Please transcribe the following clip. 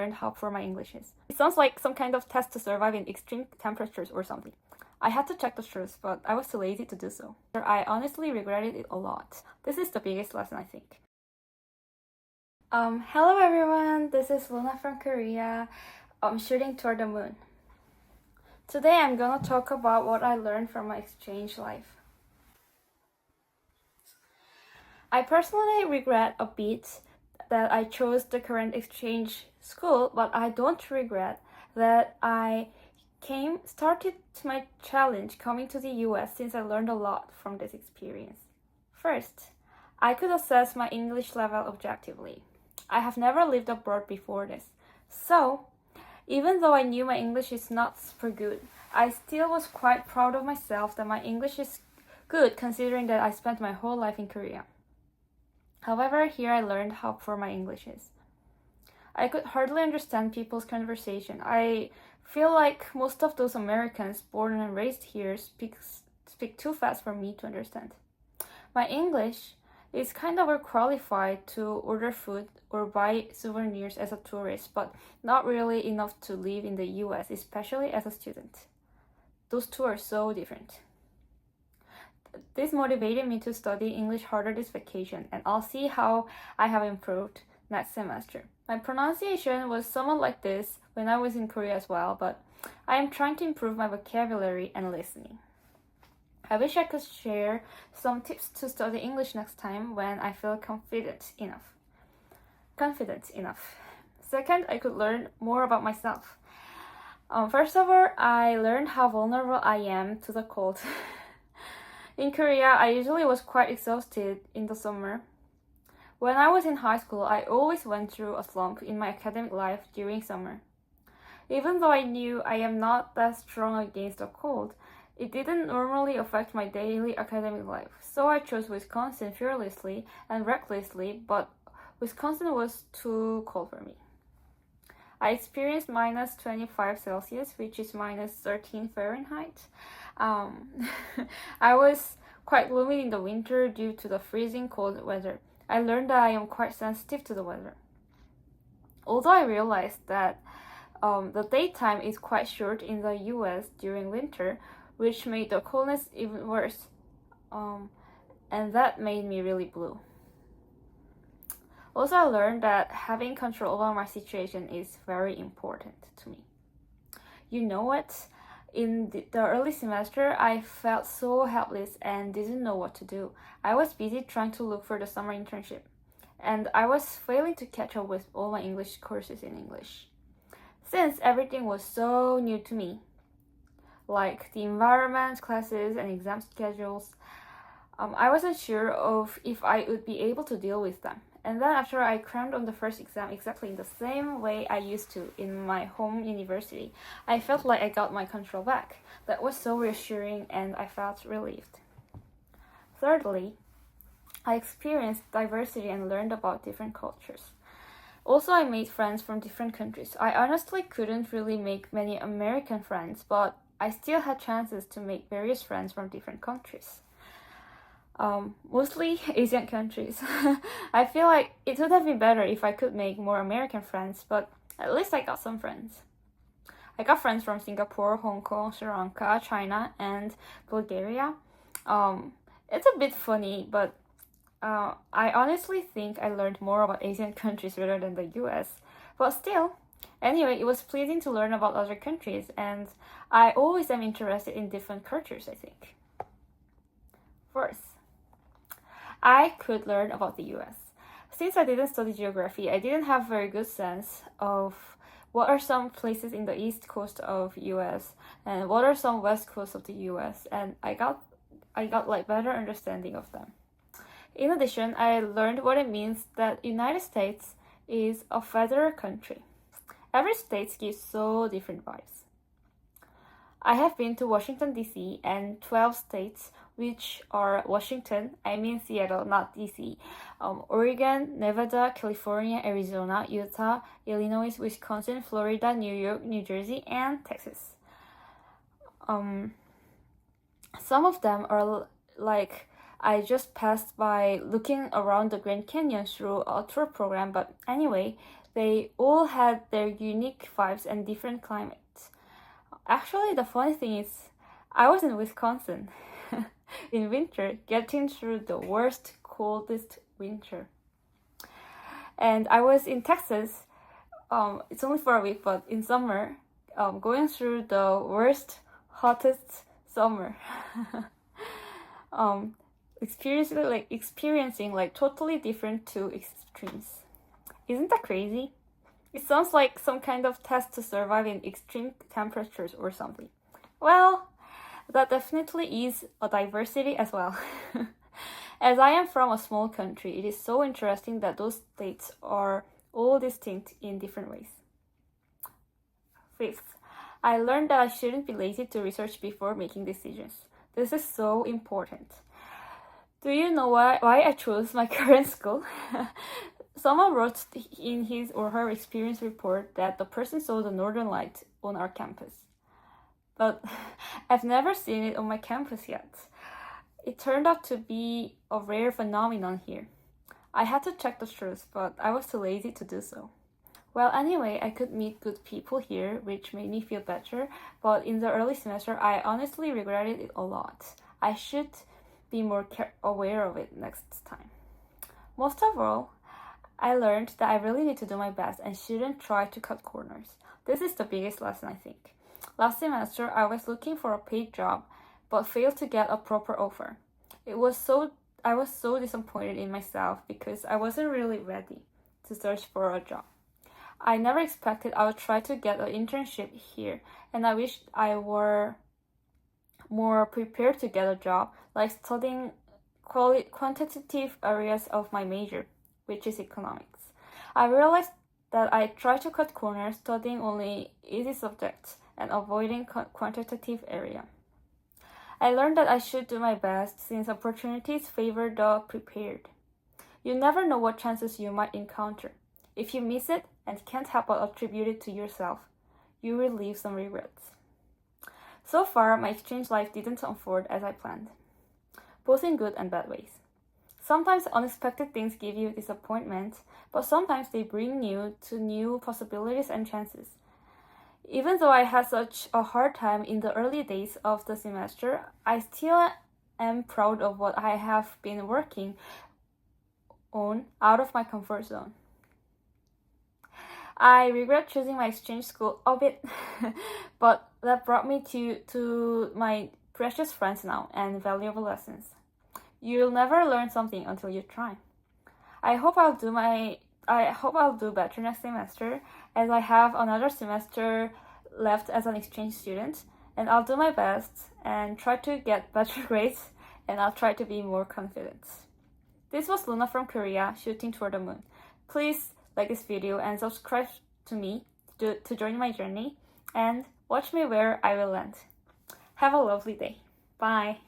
learned how poor my English is. It sounds like some kind of test to survive in extreme temperatures or something. I had to check the truth, but I was too lazy to do so. I honestly regretted it a lot. This is the biggest lesson, I think. Hello everyone, this is Luna from Korea. I'm shooting toward the moon. Today I'm gonna talk about what I learned from my exchange life. I personally regret a bit that I chose the current exchange school, but I don't regret that I started my challenge coming to the US since I learned a lot from this experience. First, I could assess my English level objectively. I have never lived abroad before this. So, even though I knew my English is not super good, I still was quite proud of myself that my English is good considering that I spent my whole life in Korea. However, here I learned how poor my English is. I could hardly understand people's conversation. I feel like most of those Americans born and raised here speak too fast for me to understand. My English is kind of qualified to order food or buy souvenirs as a tourist, but not really enough to live in the US, especially as a student. Those two are so different. This motivated me to study English harder this vacation, and I'll see how I have improved next semester. My pronunciation was somewhat like this when I was in Korea as well, but I am trying to improve my vocabulary and listening. I wish I could share some tips to study English next time when I feel confident enough. Second, I could learn more about myself. First of all, I learned how vulnerable I am to the cold. In Korea, I usually was quite exhausted in the summer. When I was in high school, I always went through a slump in my academic life during summer. Even though I knew I am not that strong against the cold, it didn't normally affect my daily academic life. So I chose Wisconsin fearlessly and recklessly, but Wisconsin was too cold for me. I experienced minus 25 Celsius, which is minus 13 Fahrenheit. I was quite gloomy in the winter due to the freezing cold weather. I learned that I am quite sensitive to the weather. Although I realized that the daytime is quite short in the US during winter, which made the coldness even worse. And that made me really blue. Also, I learned that having control over my situation is very important to me. You know what? In the early semester, I felt so helpless and didn't know what to do. I was busy trying to look for the summer internship, and I was failing to catch up with all my English courses in English. Since everything was so new to me, like the environment, classes, and exam schedules, I wasn't sure of if I would be able to deal with them. And then after I crammed on the first exam exactly in the same way I used to in my home university, I felt like I got my control back. That was so reassuring and I felt relieved. Thirdly, I experienced diversity and learned about different cultures. Also, I made friends from different countries. I honestly couldn't really make many American friends, but I still had chances to make various friends from different countries. Mostly Asian countries. I feel like it would have been better if I could make more American friends, but at least I got some friends. I got friends from Singapore, Hong Kong, Sri Lanka, China, and Bulgaria. It's a bit funny, but I honestly think I learned more about Asian countries rather than the US. But still, anyway, it was pleasing to learn about other countries, and I always am interested in different cultures, I think. Fourth, I could learn about the US. Since I didn't study geography, I didn't have a very good sense of what are some places in the east coast of US and what are some west coast of the US, and I got like better understanding of them. In addition, I learned what it means that United States is a federal country. Every state gives so different vibes. I have been to Washington, D.C. and 12 states, which are Washington, I mean Seattle, not D.C., Oregon, Nevada, California, Arizona, Utah, Illinois, Wisconsin, Florida, New York, New Jersey, and Texas. Some of them are like I just passed by looking around the Grand Canyon through a tour program, but anyway, They all had their unique vibes and different climates. Actually, the funny thing is, I was in Wisconsin in winter, getting through the worst, coldest winter. And I was in Texas, it's only for a week, but in summer, going through the worst, hottest summer. um, experiencing like totally different two extremes. Isn't that crazy? It sounds like some kind of test to survive in extreme temperatures or something. Well, that definitely is a diversity as well. As I am from a small country, it is so interesting that those states are all distinct in different ways. Fifth, I learned that I shouldn't be lazy to research before making decisions. This is so important. Do you know why I chose my current school? Someone wrote in his or her experience report that the person saw the northern light on our campus. But I've never seen it on my campus yet. It turned out to be a rare phenomenon here. I had to check the truth, but I was too lazy to do so. Well, anyway, I could meet good people here, which made me feel better, but in the early semester, I honestly regretted it a lot. I should be more aware of it next time. Most of all, I learned that I really need to do my best and shouldn't try to cut corners. This is the biggest lesson, I think. Last semester, I was looking for a paid job, but failed to get a proper offer. I was so disappointed in myself because I wasn't really ready to search for a job. I never expected I would try to get an internship here, and I wished I were more prepared to get a job, like studying quantitative areas of my major, which is economics. I realized that I tried to cut corners studying only easy subjects and avoiding quantitative area. I learned that I should do my best since opportunities favor the prepared. You never know what chances you might encounter. If you miss it and can't help but attribute it to yourself, you will leave some regrets. So far, my exchange life didn't unfold as I planned, both in good and bad ways. Sometimes unexpected things give you disappointment, but sometimes they bring you to new possibilities and chances. Even though I had such a hard time in the early days of the semester, I still am proud of what I have been working on out of my comfort zone. I regret choosing my exchange school a bit, but that brought me to my precious friends now and valuable lessons. You'll never learn something until you try. I hope I'll do better next semester, as I have another semester left as an exchange student, and I'll do my best and try to get better grades, and I'll try to be more confident. This was Luna from Korea, shooting toward the moon. Please like this video and subscribe to me to join my journey, and watch me where I will land. Have a lovely day. Bye.